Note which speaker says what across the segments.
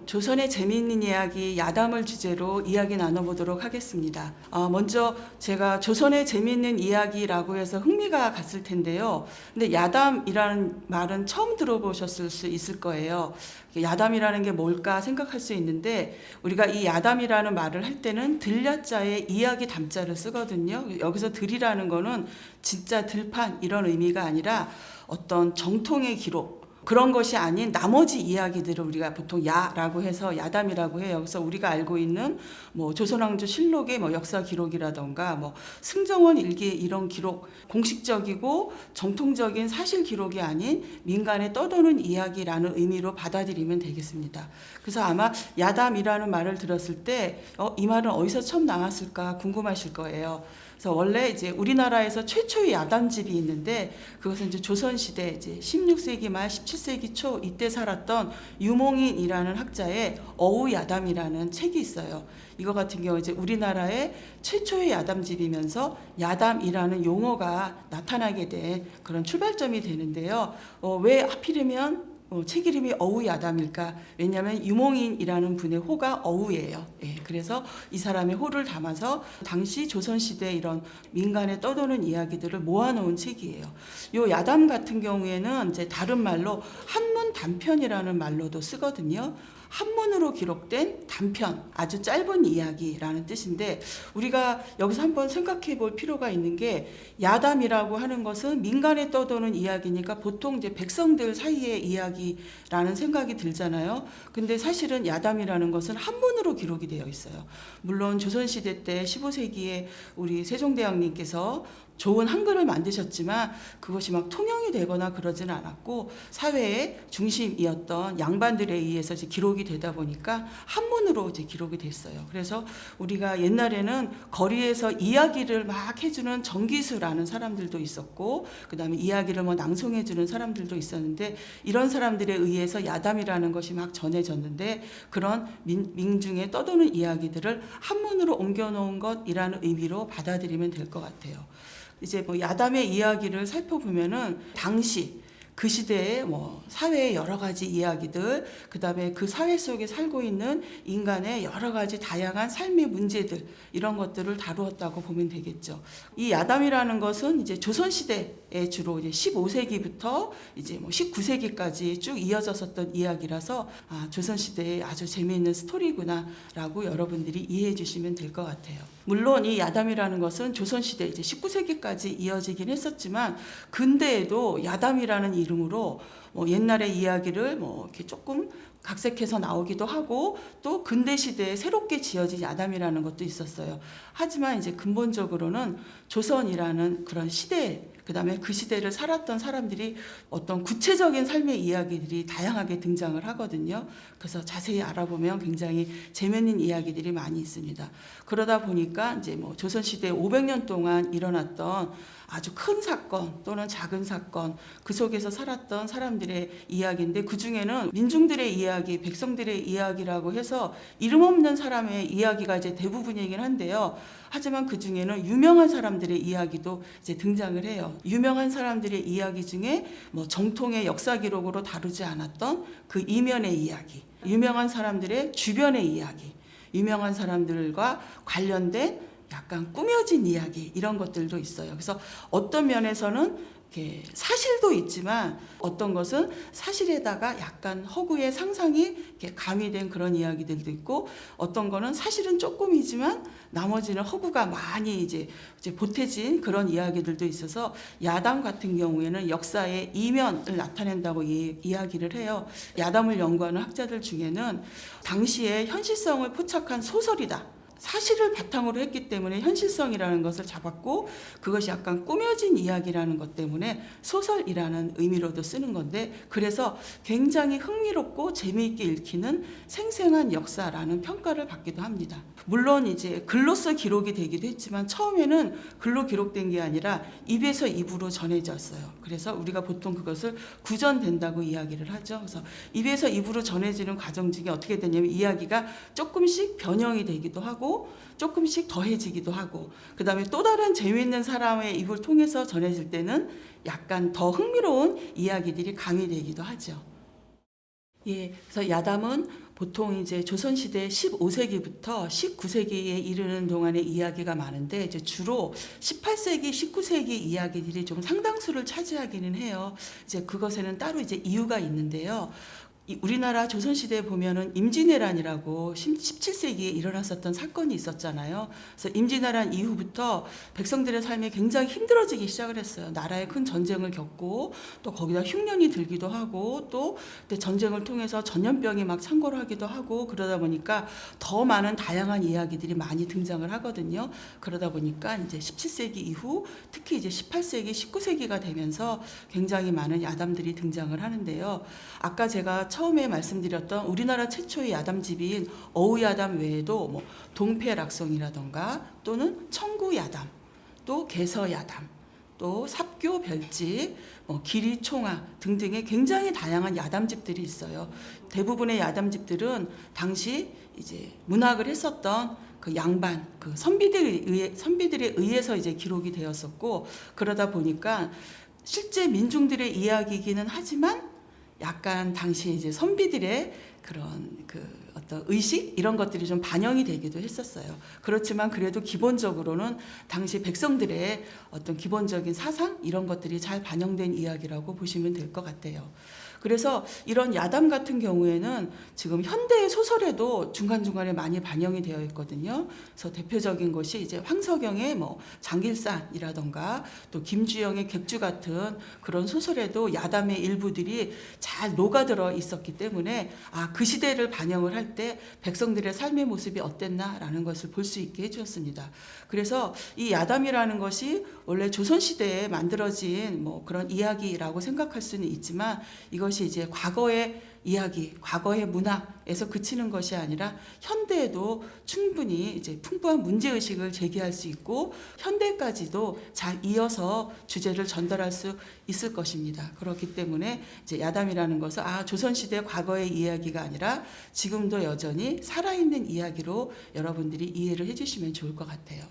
Speaker 1: 조선의 재미있는 이야기 야담을 주제로 이야기 나눠보도록 하겠습니다. 먼저 제가 조선의 재미있는 이야기라고 해서 흥미가 갔을 텐데요. 근데 야담이라는 말은 처음 들어보셨을 수 있을 거예요. 야담이라는 게 뭘까 생각할 수 있는데 우리가 이 야담이라는 말을 할 때는 들야자에 이야기 담자를 쓰거든요. 여기서 들이라는 거는 진짜 들판 이런 의미가 아니라 어떤 정통의 기록 그런 것이 아닌 나머지 이야기들을 우리가 보통 야라고 해서 야담이라고 해요. 그래서 우리가 알고 있는 뭐 조선왕조 실록의 뭐 역사 기록이라던가 뭐 승정원 일기 이런 기록, 공식적이고 정통적인 사실 기록이 아닌 민간에 떠도는 이야기라는 의미로 받아들이면 되겠습니다. 그래서 아마 야담이라는 말을 들었을 때 이 말은 어디서 처음 나왔을까 궁금하실 거예요. 그래서 원래 이제 우리나라에서 최초의 야담집이 있는데 그것은 이제 조선시대 이제 16세기 말 17세기 초 이때 살았던 유몽인이라는 학자의 어우야담이라는 책이 있어요. 이거 같은 경우 이제 우리나라의 최초의 야담집이면서 야담이라는 용어가 나타나게 된 그런 출발점이 되는데요. 왜 하필이면 책 이름이 어우야담일까? 왜냐하면 유몽인이라는 분의 호가 어우예요. 그래서 이 사람의 호를 담아서 당시 조선시대 이런 민간에 떠도는 이야기들을 모아놓은 책이에요. 요 야담 같은 경우에는 이제 다른 말로 한문 단편이라는 말로도 쓰거든요. 한문으로 기록된 단편, 아주 짧은 이야기라는 뜻인데 우리가 여기서 한번 생각해 볼 필요가 있는 게 야담이라고 하는 것은 민간에 떠도는 이야기니까 보통 이제 백성들 사이의 이야기라는 생각이 들잖아요. 근데 사실은 야담이라는 것은 한문으로 기록이 되어 있어요. 물론 조선시대 때 15세기에 우리 세종대왕님께서 좋은 한글을 만드셨지만 그것이 막 통용이 되거나 그러지는 않았고 사회의 중심이었던 양반들에 의해서 이제 기록이 되다 보니까 한문으로 이제 기록이 됐어요. 그래서 우리가 옛날에는 거리에서 이야기를 막 해주는 정기수라는 사람들도 있었고 그다음에 이야기를 뭐 낭송해주는 사람들도 있었는데 이런 사람들에 의해서 야담이라는 것이 막 전해졌는데 그런 민중에 떠도는 이야기들을 한문으로 옮겨놓은 것이라는 의미로 받아들이면 될 것 같아요. 이제 뭐 야담의 이야기를 살펴보면은 당시 그 시대의 뭐 사회의 여러 가지 이야기들, 그 다음에 그 사회 속에 살고 있는 인간의 여러 가지 다양한 삶의 문제들, 이런 것들을 다루었다고 보면 되겠죠. 이 야담이라는 것은 이제 조선시대에 주로 이제 15세기부터 이제 뭐 19세기까지 쭉 이어졌었던 이야기라서 조선시대의 아주 재미있는 스토리구나라고 여러분들이 이해해 주시면 될 것 같아요. 물론 이 야담이라는 것은 조선시대 이제 19세기까지 이어지긴 했었지만 근대에도 야담이라는 이름으로 뭐 옛날의 이야기를 뭐 이렇게 조금 각색해서 나오기도 하고 또 근대 시대에 새롭게 지어진 야담이라는 것도 있었어요. 하지만 이제 근본적으로는 조선이라는 그런 시대 그다음에 그 시대를 살았던 사람들이 어떤 구체적인 삶의 이야기들이 다양하게 등장을 하거든요. 그래서 자세히 알아보면 굉장히 재미있는 이야기들이 많이 있습니다. 그러다 보니까 이제 뭐 조선시대 500년 동안 일어났던 아주 큰 사건 또는 작은 사건 그 속에서 살았던 사람들의 이야기인데 그 중에는 민중들의 이야기, 백성들의 이야기라고 해서 이름 없는 사람의 이야기가 이제 대부분이긴 한데요. 하지만 그 중에는 유명한 사람들의 이야기도 이제 등장을 해요. 유명한 사람들의 이야기 중에 뭐 정통의 역사 기록으로 다루지 않았던 그 이면의 이야기, 유명한 사람들의 주변의 이야기, 유명한 사람들과 관련된 약간 꾸며진 이야기 이런 것들도 있어요. 그래서 어떤 면에서는 이렇게 사실도 있지만 어떤 것은 사실에다가 약간 허구의 상상이 이렇게 가미된 그런 이야기들도 있고 어떤 거는 사실은 조금이지만 나머지는 허구가 많이 이제 보태진 그런 이야기들도 있어서 야담 같은 경우에는 역사의 이면을 나타낸다고 이야기를 해요. 야담을 연구하는 학자들 중에는 당시의 현실성을 포착한 소설이다. 사실을 바탕으로 했기 때문에 현실성이라는 것을 잡았고 그것이 약간 꾸며진 이야기라는 것 때문에 소설이라는 의미로도 쓰는 건데 그래서 굉장히 흥미롭고 재미있게 읽히는 생생한 역사라는 평가를 받기도 합니다. 물론 이제 글로써 기록이 되기도 했지만 처음에는 글로 기록된 게 아니라 입에서 입으로 전해졌어요. 그래서 우리가 보통 그것을 구전된다고 이야기를 하죠. 그래서 입에서 입으로 전해지는 과정 중에 어떻게 되냐면 이야기가 조금씩 변형이 되기도 하고 조금씩 더해지기도 하고 그 다음에 또 다른 재미있는 사람의 입을 통해서 전해질 때는 약간 더 흥미로운 이야기들이 가미되기도 하죠. 그래서 야담은 보통 이제 조선시대 15세기부터 19세기에 이르는 동안의 이야기가 많은데 이제 주로 18세기, 19세기 이야기들이 좀 상당수를 차지하기는 해요. 이제 그것에는 따로 이제 이유가 있는데요. 우리나라 조선시대에 보면은 임진왜란이라고 17세기에 일어났었던 사건이 있었잖아요. 그래서 임진왜란 이후부터 백성들의 삶이 굉장히 힘들어지기 시작을 했어요. 나라에 큰 전쟁을 겪고 또 거기다 흉년이 들기도 하고 또 그때 전쟁을 통해서 전염병이 막 창궐 하기도 하고 그러다 보니까 더 많은 다양한 이야기들이 많이 등장을 하거든요. 그러다 보니까 이제 17세기 이후 특히 이제 18세기, 19세기가 되면서 굉장히 많은 야담들이 등장을 하는데요. 아까 제가 처음에 말씀드렸던 우리나라 최초의 야담집인 어우야담 외에도 뭐 동패락성이라던가 또는 청구야담, 또 개서야담, 또 삽교별집, 기리총화 등등의 굉장히 다양한 야담집들이 있어요. 대부분의 야담집들은 당시 이제 문학을 했었던 그 양반, 그 선비들에 의해서 이제 기록이 되었었고 그러다 보니까 실제 민중들의 이야기이기는 하지만 약간 당시 이제 선비들의 그런 그 어떤 의식 이런 것들이 좀 반영이 되기도 했었어요. 그렇지만 그래도 기본적으로는 당시 백성들의 어떤 기본적인 사상 이런 것들이 잘 반영된 이야기라고 보시면 될 것 같아요. 그래서 이런 야담 같은 경우에는 지금 현대의 소설에도 중간중간에 많이 반영이 되어 있거든요. 그래서 대표적인 것이 이제 황석영의 뭐 장길산이라던가 또 김주영의 객주 같은 그런 소설에도 야담의 일부들이 잘 녹아들어 있었기 때문에 그 시대를 반영을 할 때 백성들의 삶의 모습이 어땠나라는 것을 볼 수 있게 해주었습니다. 그래서 이 야담이라는 것이 원래 조선시대에 만들어진 뭐 그런 이야기라고 생각할 수는 있지만 이것이 이제 과거의 이야기, 과거의 문학에서 그치는 것이 아니라 현대에도 충분히 이제 풍부한 문제의식을 제기할 수 있고 현대까지도 잘 이어서 주제를 전달할 수 있을 것입니다. 그렇기 때문에 이제 야담이라는 것은 조선시대 과거의 이야기가 아니라 지금도 여전히 살아있는 이야기로 여러분들이 이해를 해주시면 좋을 것 같아요.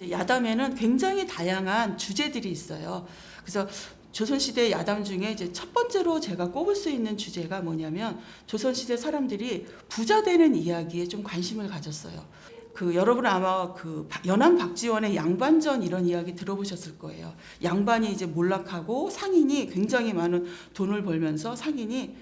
Speaker 1: 야담에는 굉장히 다양한 주제들이 있어요. 그래서 조선시대 야담 중에 이제 첫 번째로 제가 꼽을 수 있는 주제가 뭐냐면 조선시대 사람들이 부자 되는 이야기에 좀 관심을 가졌어요. 여러분 아마 연안 박지원의 양반전 이런 이야기 들어보셨을 거예요. 양반이 이제 몰락하고 상인이 굉장히 많은 돈을 벌면서 상인이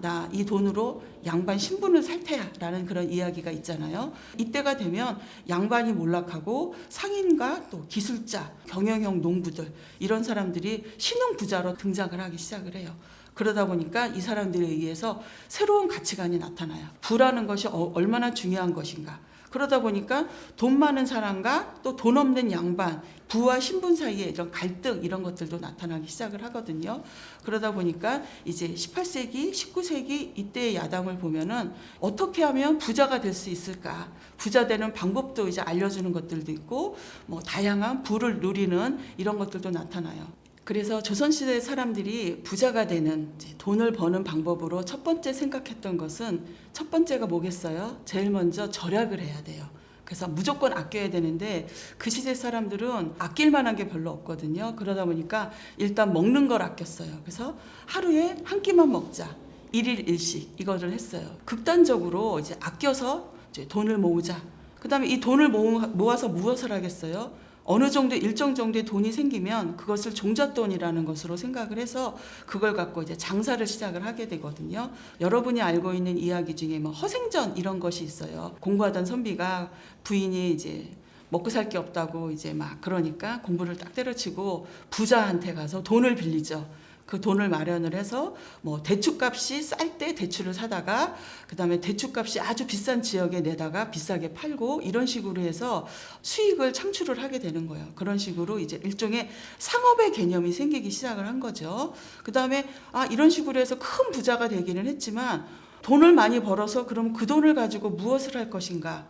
Speaker 1: 나 이 돈으로 양반 신분을 살 테야 라는 그런 이야기가 있잖아요. 이때가 되면 양반이 몰락하고 상인과 또 기술자, 경영형 농부들 이런 사람들이 신흥부자로 등장을 하기 시작을 해요. 그러다 보니까 이 사람들에 의해서 새로운 가치관이 나타나요. 부라는 것이 얼마나 중요한 것인가. 그러다 보니까 돈 많은 사람과 또 돈 없는 양반, 부와 신분 사이에 이런 갈등 이런 것들도 나타나기 시작을 하거든요. 그러다 보니까 이제 18세기, 19세기 이때의 야담을 보면은 어떻게 하면 부자가 될 수 있을까? 부자 되는 방법도 이제 알려주는 것들도 있고 뭐 다양한 부를 누리는 이런 것들도 나타나요. 그래서 조선시대 사람들이 부자가 되는 돈을 버는 방법으로 첫 번째 생각했던 것은 첫 번째가 뭐겠어요? 제일 먼저 절약을 해야 돼요. 그래서 무조건 아껴야 되는데 그 시대 사람들은 아낄 만한 게 별로 없거든요. 그러다 보니까 일단 먹는 걸 아꼈어요. 그래서 하루에 한 끼만 먹자. 1일 1식 이거를 했어요. 극단적으로 이제 아껴서 이제 돈을 모으자. 그다음에 이 돈을 모아서 무엇을 하겠어요? 어느 정도 일정 정도의 돈이 생기면 그것을 종잣돈이라는 것으로 생각을 해서 그걸 갖고 이제 장사를 시작을 하게 되거든요. 여러분이 알고 있는 이야기 중에 뭐 허생전 이런 것이 있어요. 공부하던 선비가 부인이 이제 먹고 살 게 없다고 이제 막 그러니까 공부를 딱 때려치고 부자한테 가서 돈을 빌리죠. 그 돈을 마련을 해서 뭐 대추값이 쌀 때 대추를 사다가 그다음에 대추값이 아주 비싼 지역에 내다가 비싸게 팔고 이런 식으로 해서 수익을 창출을 하게 되는 거예요. 그런 식으로 이제 일종의 상업의 개념이 생기기 시작을 한 거죠. 그다음에 이런 식으로 해서 큰 부자가 되기는 했지만 돈을 많이 벌어서 그럼 그 돈을 가지고 무엇을 할 것인가?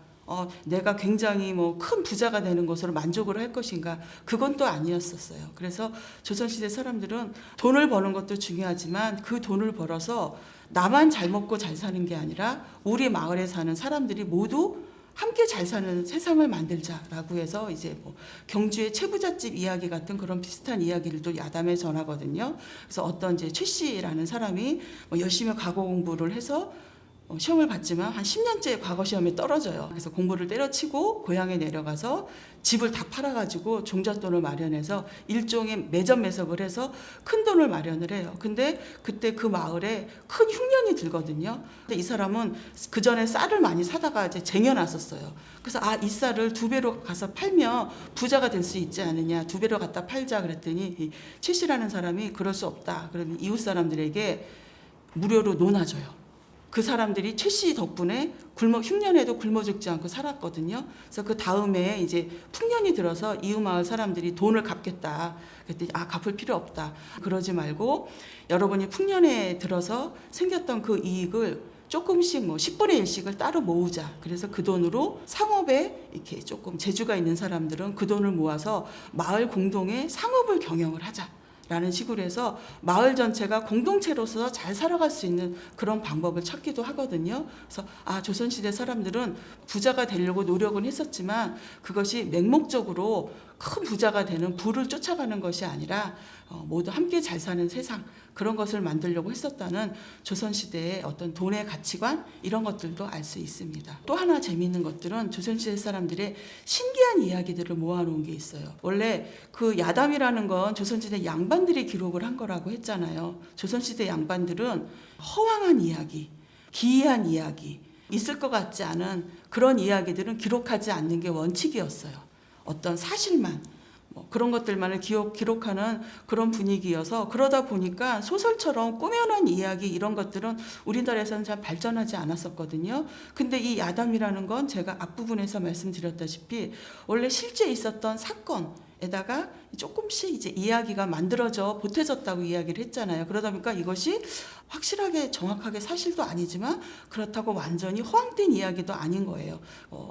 Speaker 1: 내가 굉장히 뭐 큰 부자가 되는 것으로 만족을 할 것인가? 그건 또 아니었었어요. 그래서 조선시대 사람들은 돈을 버는 것도 중요하지만 그 돈을 벌어서 나만 잘 먹고 잘 사는 게 아니라 우리 마을에 사는 사람들이 모두 함께 잘 사는 세상을 만들자라고 해서 이제 뭐 경주의 최부잣집 이야기 같은 그런 비슷한 이야기를 야담에 전하거든요. 그래서 어떤 이제 최 씨라는 사람이 뭐 열심히 과거 공부를 해서 시험을 봤지만 한 10년째 과거 시험에 떨어져요. 그래서 공부를 때려치고 고향에 내려가서 집을 다 팔아가지고 종잣돈을 마련해서 일종의 매점 매석을 해서 큰 돈을 마련을 해요. 근데 그때 그 마을에 큰 흉년이 들거든요. 근데 이 사람은 그 전에 쌀을 많이 사다가 이제 쟁여놨었어요. 그래서 이 쌀을 2배로 가서 팔면 부자가 될 수 있지 않느냐. 2배로 갖다 팔자 그랬더니 이 최씨라는 사람이 그럴 수 없다. 그러면 이웃 사람들에게 무료로 논아줘요. 그 사람들이 최씨 덕분에 흉년에도 굶어 죽지 않고 살았거든요. 그래서 그 다음에 이제 풍년이 들어서 이웃 마을 사람들이 돈을 갚겠다. 그랬더니 갚을 필요 없다. 그러지 말고 여러분이 풍년에 들어서 생겼던 그 이익을 조금씩 10분의 1씩을 따로 모으자. 그래서 그 돈으로 상업에 이렇게 조금 재주가 있는 사람들은 그 돈을 모아서 마을 공동의 상업을 경영을 하자. 라는 식으로 해서 마을 전체가 공동체로서 잘 살아갈 수 있는 그런 방법을 찾기도 하거든요. 그래서 조선시대 사람들은 부자가 되려고 노력은 했었지만 그것이 맹목적으로 큰 부자가 되는 부를 쫓아가는 것이 아니라 모두 함께 잘 사는 세상, 그런 것을 만들려고 했었다는 조선시대의 어떤 돈의 가치관, 이런 것들도 알 수 있습니다. 또 하나 재미있는 것들은 조선시대 사람들의 신기한 이야기들을 모아놓은 게 있어요. 원래 그 야담이라는 건 조선시대 양반들이 기록을 한 거라고 했잖아요. 조선시대 양반들은 허황한 이야기, 기이한 이야기, 있을 것 같지 않은 그런 이야기들은 기록하지 않는 게 원칙이었어요. 어떤 사실만, 그런 것들만을 기록하는 그런 분위기여서, 그러다 보니까 소설처럼 꾸며놓은 이야기, 이런 것들은 우리나라에서는 잘 발전하지 않았었거든요. 근데 이 야담이라는 건 제가 앞부분에서 말씀드렸다시피 원래 실제 있었던 사건에다가 조금씩 이제 이야기가 만들어져 보태졌다고 이야기를 했잖아요. 그러다 보니까 이것이 확실하게 정확하게 사실도 아니지만 그렇다고 완전히 허황된 이야기도 아닌 거예요.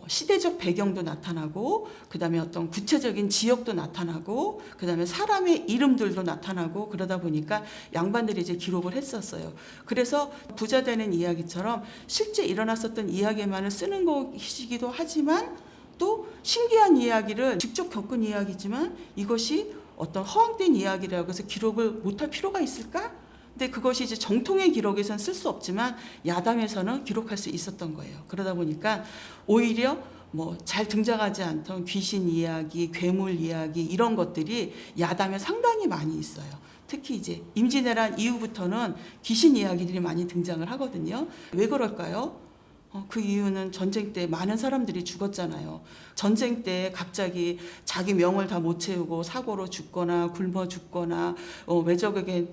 Speaker 1: 시대적 배경도 나타나고, 그 다음에 어떤 구체적인 지역도 나타나고, 그 다음에 사람의 이름들도 나타나고, 그러다 보니까 양반들이 이제 기록을 했었어요. 그래서 부자 되는 이야기처럼 실제 일어났었던 이야기만을 쓰는 것이기도 하지만, 또 신기한 이야기를 직접 겪은 이야기지만 이것이 어떤 허황된 이야기라고 해서 기록을 못할 필요가 있을까? 근데 그것이 이제 정통의 기록에서는 쓸 수 없지만 야담에서는 기록할 수 있었던 거예요. 그러다 보니까 오히려 잘 등장하지 않던 귀신 이야기, 괴물 이야기, 이런 것들이 야담에 상당히 많이 있어요. 특히 이제 임진왜란 이후부터는 귀신 이야기들이 많이 등장을 하거든요. 왜 그럴까요? 그 이유는 전쟁 때 많은 사람들이 죽었잖아요. 전쟁 때 갑자기 자기 명을 다 못 채우고 사고로 죽거나 굶어 죽거나 외적에게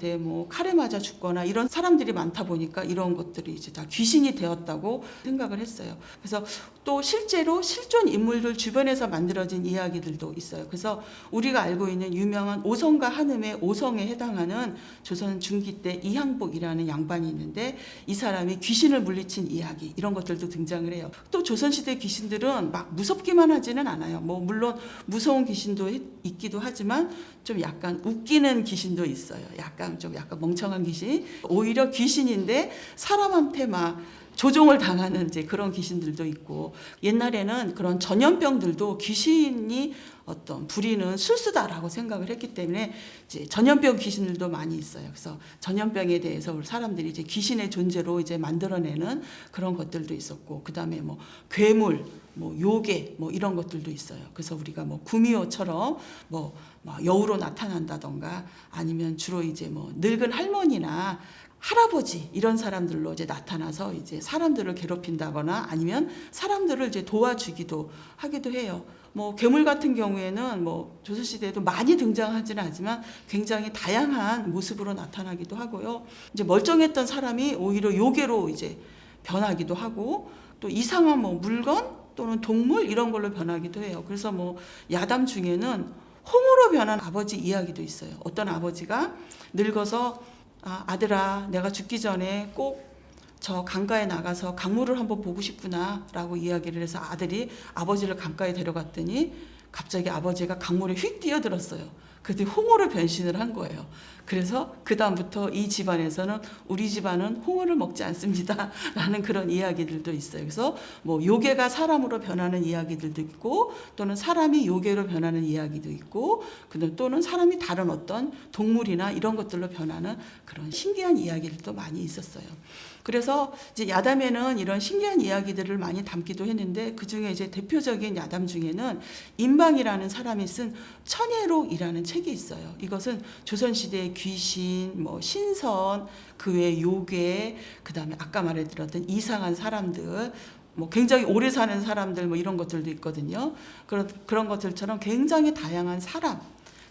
Speaker 1: 칼에 맞아 죽거나 이런 사람들이 많다 보니까 이런 것들이 이제 다 귀신이 되었다고 생각을 했어요. 그래서 또 실제로 실존 인물들 주변에서 만들어진 이야기들도 있어요. 그래서 우리가 알고 있는 유명한 오성과 한음의 오성에 해당하는 조선 중기 때 이항복이라는 양반이 있는데, 이 사람이 귀신을 물리친 이야기, 이런 것들도 등장을 해요. 또 조선시대 귀신들은 막 무섭기만 하지는 않아요. 물론 무서운 귀신도 있기도 하지만 좀 약간 웃기는 귀신도 있어요. 약간 멍청한 귀신. 오히려 귀신인데 사람한테 막 조종을 당하는 이제 그런 귀신들도 있고, 옛날에는 그런 전염병들도 귀신이 어떤 부리는 술수다라고 생각을 했기 때문에 이제 전염병 귀신들도 많이 있어요. 그래서 전염병에 대해서 우리 사람들이 이제 귀신의 존재로 이제 만들어내는 그런 것들도 있었고, 그 다음에 괴물, 요괴, 이런 것들도 있어요. 그래서 우리가 구미호처럼 여우로 나타난다던가, 아니면 주로 이제 늙은 할머니나 할아버지, 이런 사람들로 이제 나타나서 이제 사람들을 괴롭힌다거나 아니면 사람들을 이제 도와주기도 하기도 해요. 괴물 같은 경우에는 조선시대에도 많이 등장하지는 않지만 굉장히 다양한 모습으로 나타나기도 하고요. 이제 멀쩡했던 사람이 오히려 요괴로 이제 변하기도 하고, 또 이상한 물건 또는 동물, 이런 걸로 변하기도 해요. 그래서 야담 중에는 홍으로 변한 아버지 이야기도 있어요. 어떤 아버지가 늙어서 아들아, 내가 죽기 전에 꼭 저 강가에 나가서 강물을 한번 보고 싶구나 라고 이야기를 해서 아들이 아버지를 강가에 데려갔더니 갑자기 아버지가 강물에 휙 뛰어들었어요. 그들이 홍어로 변신을 한 거예요. 그래서 그 다음부터 이 집안에서는 우리 집안은 홍어를 먹지 않습니다 라는 그런 이야기들도 있어요. 그래서 뭐 요괴가 사람으로 변하는 이야기들도 있고, 또는 사람이 요괴로 변하는 이야기도 있고, 또는 사람이 다른 어떤 동물이나 이런 것들로 변하는 그런 신기한 이야기들도 많이 있었어요. 그래서 이제 야담에는 이런 신기한 이야기들을 많이 담기도 했는데, 그 중에 이제 대표적인 야담 중에는 임방이라는 사람이 쓴 천예록이라는 책이 있어요. 이것은 조선시대의 귀신, 뭐 신선, 그 외 요괴, 그 다음에 아까 말해드렸던 이상한 사람들, 뭐 굉장히 오래 사는 사람들, 뭐 이런 것들도 있거든요. 그런 것들처럼 굉장히 다양한 사람,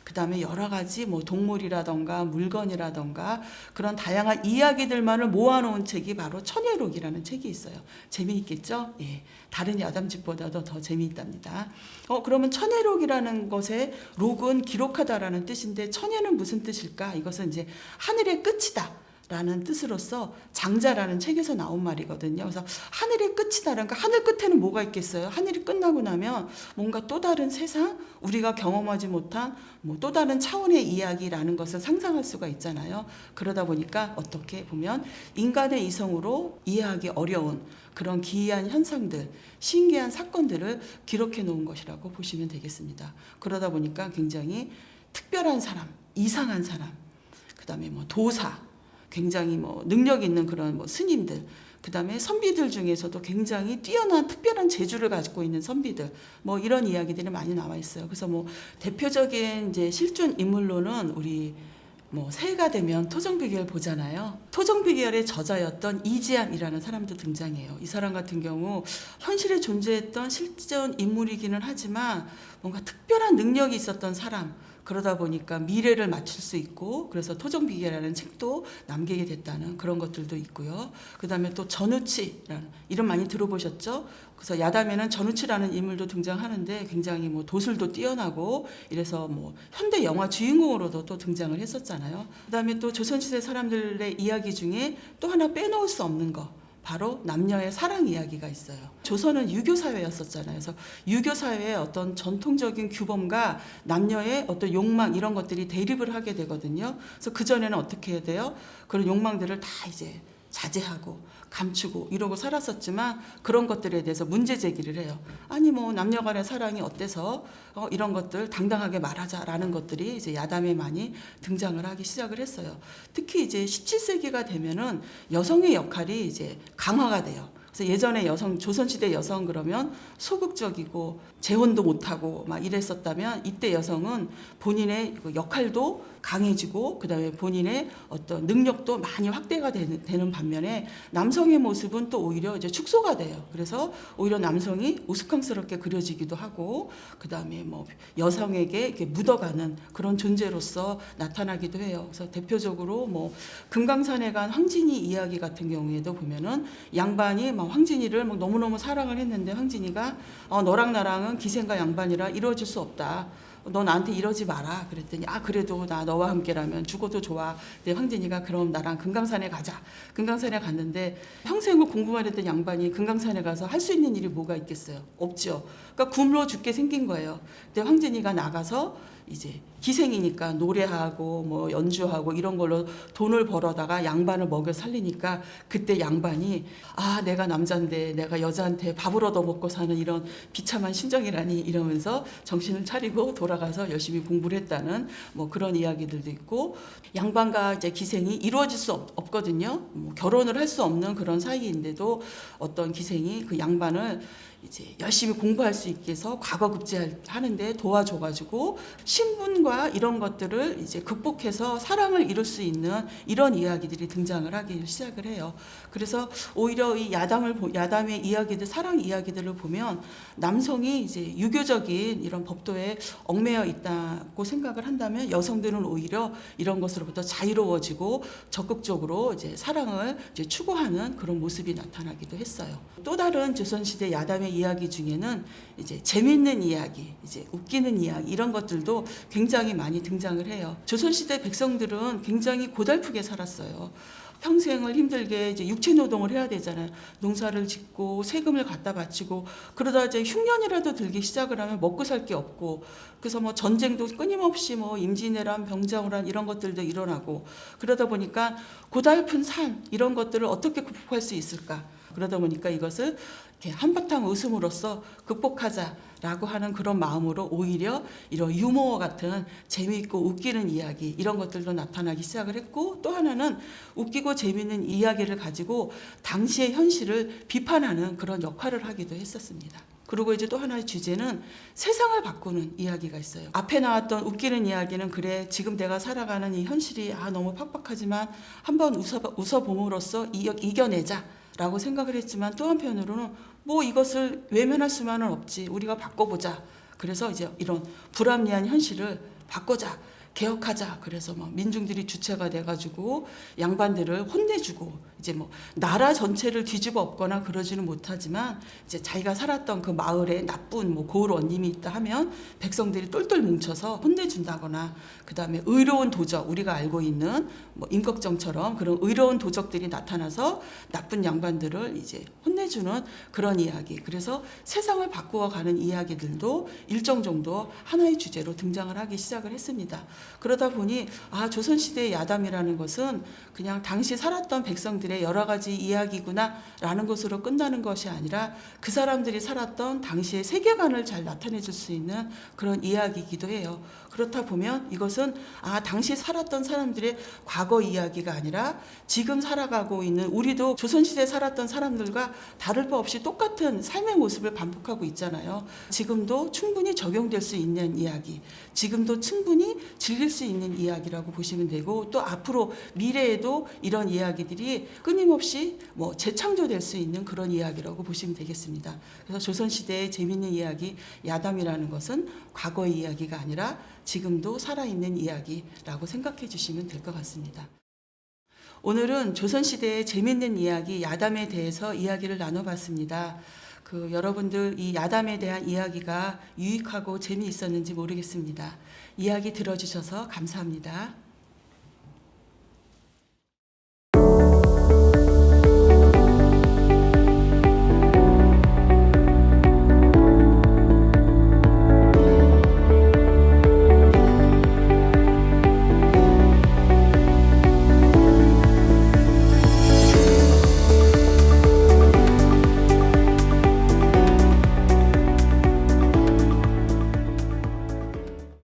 Speaker 1: 그 다음에 여러 가지 뭐 동물이라던가 물건이라던가 그런 다양한 이야기들만을 모아놓은 책이 바로 천예록이라는 책이 있어요. 재미있겠죠? 예. 다른 야담집보다도 더 재미있답니다. 그러면 천예록이라는 것의 록은 기록하다라는 뜻인데, 천예는 무슨 뜻일까? 이것은 이제 하늘의 끝이다 라는 뜻으로서 장자라는 책에서 나온 말이거든요. 그래서 하늘의 끝이다. 그러니까 하늘 끝에는 뭐가 있겠어요? 하늘이 끝나고 나면 뭔가 또 다른 세상, 우리가 경험하지 못한 뭐 또 다른 차원의 이야기라는 것을 상상할 수가 있잖아요. 그러다 보니까 어떻게 보면 인간의 이성으로 이해하기 어려운 그런 기이한 현상들, 신기한 사건들을 기록해 놓은 것이라고 보시면 되겠습니다. 그러다 보니까 굉장히 특별한 사람, 이상한 사람, 그 다음에 뭐 도사, 굉장히 뭐 능력 있는 그런 뭐 스님들, 그 다음에 선비들 중에서도 굉장히 뛰어난 특별한 재주를 가지고 있는 선비들, 뭐 이런 이야기들이 많이 나와 있어요. 그래서 뭐 대표적인 이제 실존 인물로는 우리 뭐 새해가 되면 토정비결 보잖아요. 토정비결의 저자였던 이지암이라는 사람도 등장해요. 이 사람 같은 경우 현실에 존재했던 실존 인물이기는 하지만 뭔가 특별한 능력이 있었던 사람, 그러다 보니까 미래를 맞출 수 있고, 그래서 토정비계라는 책도 남기게 됐다는 그런 것들도 있고요. 그 다음에 또 전우치라는 이름 많이 들어보셨죠? 그래서 야담에는 전우치라는 인물도 등장하는데 굉장히 뭐 도술도 뛰어나고 이래서 뭐 현대 영화 주인공으로도 또 등장을 했었잖아요. 그 다음에 또 조선시대 사람들의 이야기 중에 또 하나 빼놓을 수 없는 거, 바로 남녀의 사랑 이야기가 있어요. 조선은 유교 사회였었잖아요. 그래서 유교 사회의 어떤 전통적인 규범과 남녀의 어떤 욕망, 이런 것들이 대립을 하게 되거든요. 그래서 그전에는 어떻게 해야 돼요? 그런 욕망들을 다 이제 자제하고 감추고 이러고 살았었지만, 그런 것들에 대해서 문제 제기를 해요. 아니 뭐 남녀 간의 사랑이 어때서 이런 것들 당당하게 말하자라는 것들이 이제 야담에 많이 등장을 하기 시작을 했어요. 특히 이제 17세기가 되면은 여성의 역할이 이제 강화가 돼요. 그래서 예전에 여성, 조선시대 여성 그러면 소극적이고 재혼도 못하고 막 이랬었다면, 이때 여성은 본인의 역할도 강해지고, 그 다음에 본인의 어떤 능력도 많이 확대가 되는 반면에 남성의 모습은 또 오히려 이제 축소가 돼요. 그래서 오히려 남성이 우스꽝스럽게 그려지기도 하고, 그 다음에 뭐 여성에게 이렇게 묻어가는 그런 존재로서 나타나기도 해요. 그래서 대표적으로 뭐 금강산에 간 황진이 이야기 같은 경우에도 보면은 양반이 막 황진이를 막 너무너무 사랑을 했는데, 황진이가 너랑 나랑은 기생과 양반이라 이루어질 수 없다. 너 나한테 이러지 마라. 그랬더니 그래도 나 너와 함께라면 죽어도 좋아. 근데 황진이가 그럼 나랑 금강산에 가자. 금강산에 갔는데 평생을 공부만 했던 양반이 금강산에 가서 할 수 있는 일이 뭐가 있겠어요? 없죠. 그러니까 굶어 죽게 생긴 거예요. 근데 황진이가 나가서 이제 기생이니까 노래하고 뭐 연주하고 이런 걸로 돈을 벌어다가 양반을 먹여 살리니까, 그때 양반이 내가 남잔데 내가 여자한테 밥을 얻어 먹고 사는 이런 비참한 심정이라니, 이러면서 정신을 차리고 돌아가서 열심히 공부를 했다는 뭐 그런 이야기들도 있고, 양반과 이제 기생이 이루어질 수 없거든요. 뭐 결혼을 할 수 없는 그런 사이인데도 어떤 기생이 그 양반을 이제 열심히 공부할 수 있게 해서 과거급제하는데 도와줘가지고 신분과 이런 것들을 이제 극복해서 사랑을 이룰 수 있는 이런 이야기들이 등장을 하기 시작을 해요. 그래서 오히려 이 야담의 이야기들, 사랑 이야기들을 보면 남성이 이제 유교적인 이런 법도에 얽매여 있다고 생각을 한다면, 여성들은 오히려 이런 것으로부터 자유로워지고 적극적으로 이제 사랑을 이제 추구하는 그런 모습이 나타나기도 했어요. 또 다른 조선시대 야담의 이야기 중에는 이제 재밌는 이야기, 이제 웃기는 이야기, 이런 것들도 굉장히 많이 등장을 해요. 조선시대 백성들은 굉장히 고달프게 살았어요. 평생을 힘들게 이제 육체 노동을 해야 되잖아요. 농사를 짓고 세금을 갖다 바치고 그러다 이제 흉년이라도 들기 시작을 하면 먹고 살 게 없고 그래서 뭐 전쟁도 끊임없이 뭐 임진왜란, 병자호란 이런 것들도 일어나고 그러다 보니까 고달픈 산 이런 것들을 어떻게 극복할 수 있을까? 그러다 보니까 이것을 이렇게 한바탕 웃음으로써 극복하자라고 하는 그런 마음으로 오히려 이런 유머 같은 재미있고 웃기는 이야기 이런 것들도 나타나기 시작을 했고 또 하나는 웃기고 재미있는 이야기를 가지고 당시의 현실을 비판하는 그런 역할을 하기도 했었습니다. 그리고 이제 또 하나의 주제는 세상을 바꾸는 이야기가 있어요. 앞에 나왔던 웃기는 이야기는 그래 지금 내가 살아가는 이 현실이 너무 팍팍하지만 한번 웃어봄으로써 이겨내자 라고 생각을 했지만 또 한편으로는 뭐 이것을 외면할 수만은 없지 우리가 바꿔보자 그래서 이제 이런 불합리한 현실을 바꾸자 개혁하자 그래서 막 민중들이 주체가 돼가지고 양반들을 혼내주고 이제 뭐 나라 전체를 뒤집어 엎거나 그러지는 못하지만 이제 자기가 살았던 그 마을에 나쁜 뭐 고을 원님이 있다 하면 백성들이 똘똘 뭉쳐서 혼내준다거나 그 다음에 의로운 도적 우리가 알고 있는 뭐 임꺽정처럼 그런 의로운 도적들이 나타나서 나쁜 양반들을 이제 혼내주는 그런 이야기 그래서 세상을 바꾸어가는 이야기들도 일정 정도 하나의 주제로 등장을 하기 시작을 했습니다. 그러다 보니 조선시대의 야담이라는 것은 그냥 당시 살았던 백성들의 여러 가지 이야기구나라는 것으로 끝나는 것이 아니라 그 사람들이 살았던 당시의 세계관을 잘 나타내 줄 수 있는 그런 이야기이기도 해요. 그렇다 보면 이것은 당시 살았던 사람들의 과거 이야기가 아니라 지금 살아가고 있는 우리도 조선시대에 살았던 사람들과 다를 바 없이 똑같은 삶의 모습을 반복하고 있잖아요. 지금도 충분히 적용될 수 있는 이야기, 지금도 충분히 즐길 수 있는 이야기라고 보시면 되고 또 앞으로 미래에도 이런 이야기들이 끊임없이 뭐 재창조될 수 있는 그런 이야기라고 보시면 되겠습니다. 그래서 조선시대의 재미있는 이야기 야담이라는 것은 과거의 이야기가 아니라 지금도 살아있는 이야기라고 생각해 주시면 될 것 같습니다. 오늘은 조선시대의 재미있는 이야기 야담에 대해서 이야기를 나눠봤습니다. 여러분들 이 야담에 대한 이야기가 유익하고 재미있었는지 모르겠습니다. 이야기 들어주셔서 감사합니다.